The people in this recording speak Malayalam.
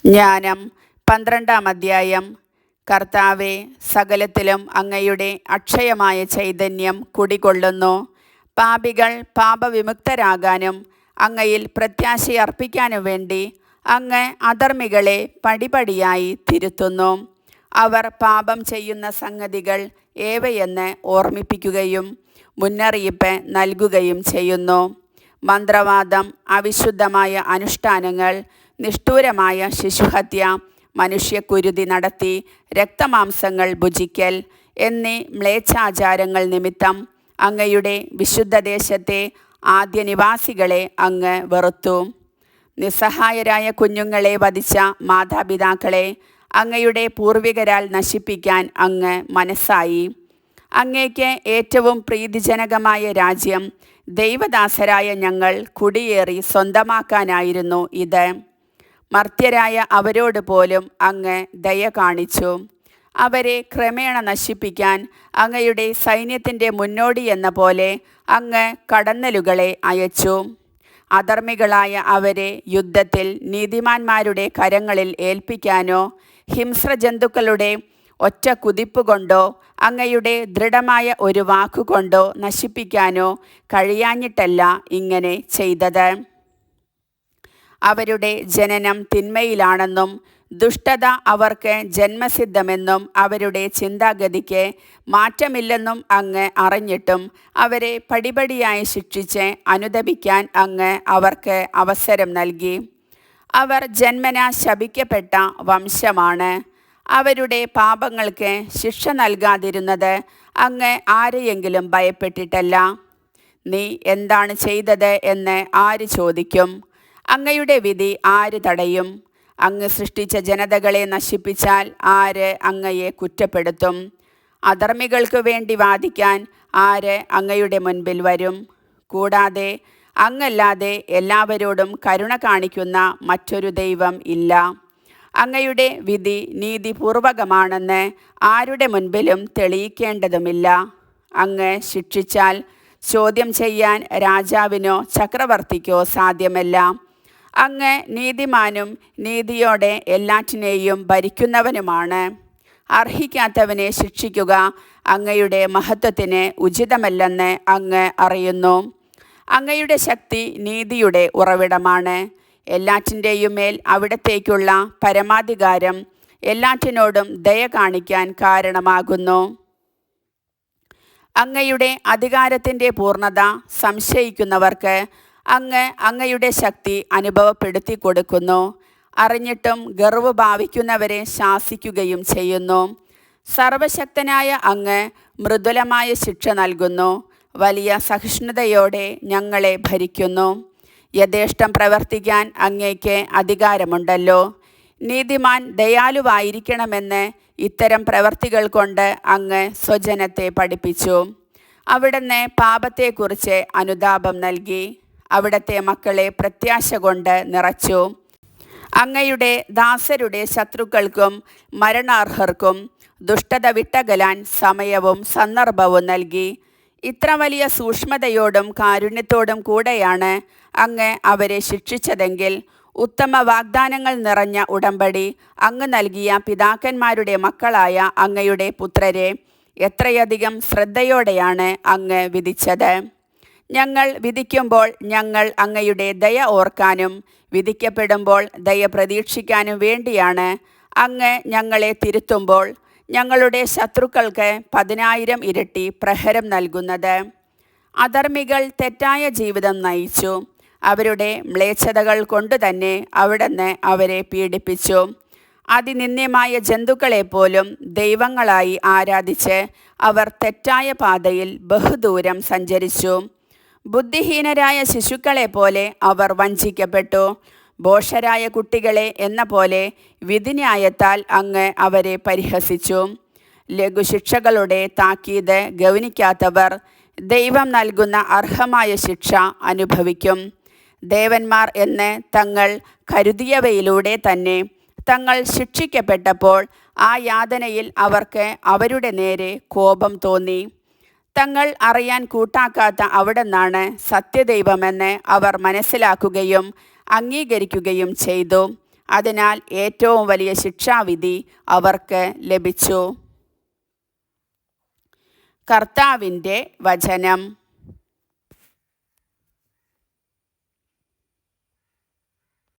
ജ്ഞാനം 12-ാം അധ്യായം. കർത്താവേ, സകലത്തിലും അങ്ങയുടെ അക്ഷയമായ ചൈതന്യം കുടികൊള്ളുന്നു. പാപികൾ പാപവിമുക്തരാകാനും അങ്ങയിൽ പ്രത്യാശയർപ്പിക്കാനും വേണ്ടി അങ്ങ് അധർമ്മികളെ പടിപടിയായി തിരുത്തുന്നു. അവർ പാപം ചെയ്യുന്ന സംഗതികൾ ഏവയെന്ന് ഓർമ്മിപ്പിക്കുകയും മുന്നറിയിപ്പ് നൽകുകയും ചെയ്യുന്നു. മന്ത്രവാദം, അവിശുദ്ധമായ അനുഷ്ഠാനങ്ങൾ, നിഷ്ഠൂരമായ ശിശുഹത്യ, മനുഷ്യക്കുരുതി നടത്തി രക്തമാംസങ്ങൾ ഭുജിക്കൽ എന്നീ മ്ലേച്ഛാചാരങ്ങൾ നിമിത്തം അങ്ങയുടെ വിശുദ്ധദേശത്തെ ആദ്യനിവാസികളെ അങ്ങ് വെറുത്തു. നിസ്സഹായരായ കുഞ്ഞുങ്ങളെ വധിച്ച മാതാപിതാക്കളെ അങ്ങയുടെ പൂർവികരാൽ നശിപ്പിക്കാൻ അങ്ങ് മനസ്സായി. അങ്ങേക്ക് ഏറ്റവും പ്രീതിജനകമായ രാജ്യം ദൈവദാസരായ ഞങ്ങൾ കുടിയേറി സ്വന്തമാക്കാനായിരുന്നു ഇത്. മർത്യരായ അവരോട് പോലും അങ്ങ് ദയ കാണിച്ചു. അവരെ ക്രമേണ നശിപ്പിക്കാൻ അങ്ങയുടെ സൈന്യത്തിൻ്റെ മുന്നോടിയെന്ന പോലെ അങ്ങ് കടന്നലുകളെ അയച്ചു. അധർമ്മികളായ അവരെ യുദ്ധത്തിൽ നീതിമാന്മാരുടെ കരങ്ങളിൽ ഏൽപ്പിക്കാനോ ഹിംസ്രജന്തുക്കളുടെ ഒറ്റ കുതിപ്പുകൊണ്ടോ അങ്ങയുടെ ദൃഢമായ ഒരു വാക്കുകൊണ്ടോ നശിപ്പിക്കാനോ കഴിയാഞ്ഞിട്ടല്ല ഇങ്ങനെ ചെയ്തത്. അവരുടെ ജനനം തിന്മയിലാണെന്നും ദുഷ്ടത അവർക്ക് ജന്മസിദ്ധമെന്നും അവരുടെ ചിന്താഗതിക്ക് മാറ്റമില്ലെന്നും അങ്ങ് അറിഞ്ഞിട്ടും അവരെ പടിപടിയായി ശിക്ഷിച്ച് അനുദപിക്കാൻ അങ്ങ് അവർക്ക് അവസരം നൽകി. അവർ ജന്മനാ ശപിക്കപ്പെട്ട വംശമാണ്. അവരുടെ പാപങ്ങൾക്ക് ശിക്ഷ നൽകാതിരുന്നത് അങ്ങ് ആരെയെങ്കിലും ഭയപ്പെട്ടിട്ടല്ല. നീ എന്താണ് ചെയ്തത് എന്ന് ആര് ചോദിക്കും? അങ്ങയുടെ വിധി ആര് തടയും? അങ്ങ് സൃഷ്ടിച്ച ജനതകളെ നശിപ്പിച്ചാൽ ആര് അങ്ങയെ കുറ്റപ്പെടുത്തും? അധർമ്മികൾക്ക് വേണ്ടി വാദിക്കാൻ ആര് അങ്ങയുടെ മുൻപിൽ വരും? കൂടാതെ അങ്ങല്ലാതെ എല്ലാവരോടും കരുണ കാണിക്കുന്ന മറ്റൊരു ദൈവം ഇല്ല. അങ്ങയുടെ വിധി നീതിപൂർവകമാണെന്ന് ആരുടെ മുൻപിലും തെളിയിക്കേണ്ടതുമില്ല. അങ്ങ് ശിക്ഷിച്ചാൽ ചോദ്യം ചെയ്യാൻ രാജാവിനോ ചക്രവർത്തിക്കോ സാധ്യമല്ല. അങ്ങ് നീതിമാനും നീതിയോടെ എല്ലാറ്റിനെയും ഭരിക്കുന്നവനുമാണ്. അർഹിക്കാത്തവനെ ശിക്ഷിക്കുക അങ്ങയുടെ മഹത്വത്തിന് ഉചിതമല്ലെന്ന് അങ്ങ് അറിയുന്നു. അങ്ങയുടെ ശക്തി നീതിയുടെ ഉറവിടമാണ്. എല്ലാറ്റിൻ്റെയും മേൽ അവിടത്തേക്കുള്ള പരമാധികാരം എല്ലാറ്റിനോടും ദയ കാണിക്കാൻ കാരണമാകുന്നു. അങ്ങയുടെ അധികാരത്തിൻ്റെ പൂർണ്ണത സംശയിക്കുന്നവർക്ക് അങ്ങ് അങ്ങയുടെ ശക്തി അനുഭവപ്പെടുത്തി കൊടുക്കുന്നു. അറിഞ്ഞിട്ടും ഗർവ് ഭാവിക്കുന്നവരെ ശാസിക്കുകയും ചെയ്യുന്നു. സർവശക്തനായ അങ്ങ് മൃദുലമായ ശിക്ഷ നൽകുന്നു. വലിയ സഹിഷ്ണുതയോടെ ഞങ്ങളെ ഭരിക്കുന്നു. യഥേഷ്ടം പ്രവർത്തിക്കാൻ അങ്ങേക്ക് അധികാരമുണ്ടല്ലോ. നീതിമാൻ ദയാലുവായിരിക്കണമെന്ന് ഇത്തരം പ്രവർത്തികൾ കൊണ്ട് അങ്ങ് സ്വജനത്തെ പഠിപ്പിച്ചു. അവിടുന്ന് പാപത്തെക്കുറിച്ച് അനുതാപം നൽകി. അവിടുത്തെ മക്കളെ പ്രത്യാശ കൊണ്ട് നിറച്ചു. അങ്ങയുടെ ദാസരുടെ ശത്രുക്കൾക്കും മരണാർഹർക്കും ദുഷ്ടത വിട്ടകലാൻ സമയവും സന്ദർഭവും നൽകി. ഇത്ര വലിയ സൂക്ഷ്മതയോടും കാരുണ്യത്തോടും കൂടെയാണ് അങ്ങ് അവരെ ശിക്ഷിച്ചതെങ്കിൽ ഉത്തമ വാഗ്ദാനങ്ങൾ നിറഞ്ഞ ഉടമ്പടി അങ്ങ് നൽകിയ പിതാക്കന്മാരുടെ മക്കളായ അങ്ങയുടെ പുത്രരെ എത്രയധികം ശ്രദ്ധയോടെയാണ് അങ്ങ് വിധിച്ചത്. ഞങ്ങൾ വിധിക്കുമ്പോൾ ഞങ്ങൾ അങ്ങയുടെ ദയ ഓർക്കാനും വിധിക്കപ്പെടുമ്പോൾ ദയ പ്രതീക്ഷിക്കാനും വേണ്ടിയാണ് അങ്ങ് ഞങ്ങളെ തിരുത്തുമ്പോൾ ഞങ്ങളുടെ ശത്രുക്കൾക്ക് 10,000 ഇരട്ടി പ്രഹരം നൽകുന്നത്. അധർമ്മികൾ തെറ്റായ ജീവിതം നയിച്ചു. അവരുടെ മ്ലേച്ഛതകൾ കൊണ്ടുതന്നെ അവിടുന്ന് അവരെ പീഡിപ്പിച്ചു. അതിനിന്ദ്യമായ ജന്തുക്കളെപ്പോലും ദൈവങ്ങളായി ആരാധിച്ച് അവർ തെറ്റായ പാതയിൽ ബഹുദൂരം സഞ്ചരിച്ചു. ബുദ്ധിഹീനരായ ശിശുക്കളെപ്പോലെ അവർ വഞ്ചിക്കപ്പെട്ടു. ഭോഷരായ കുട്ടികളെ എന്ന പോലെ വിധിന്യായത്താൽ അങ്ങ് അവരെ പരിഹസിച്ചു. ലഘുശിക്ഷകളുടെ താക്കീത് ഗൗനിക്കാത്തവർ ദൈവം നൽകുന്ന അർഹമായ ശിക്ഷ അനുഭവിക്കും. ദേവന്മാർ എന്ന് തങ്ങൾ കരുതിയവയിലൂടെ തന്നെ തങ്ങൾ ശിക്ഷിക്കപ്പെട്ടപ്പോൾ ആ യാതനയിൽ അവർക്ക് അവരുടെ നേരെ കോപം തോന്നി. തങ്ങൾ അറിയാൻ കൂട്ടാക്കാത്ത അവിടുന്നാണ് സത്യദൈവമെന്ന് അവർ മനസ്സിലാക്കുകയും അംഗീകരിക്കുകയും ചെയ്തു. അതിനാൽ ഏറ്റവും വലിയ ശിക്ഷാവിധി അവർക്ക് ലഭിച്ചു. കർത്താവിൻ്റെ വചനം.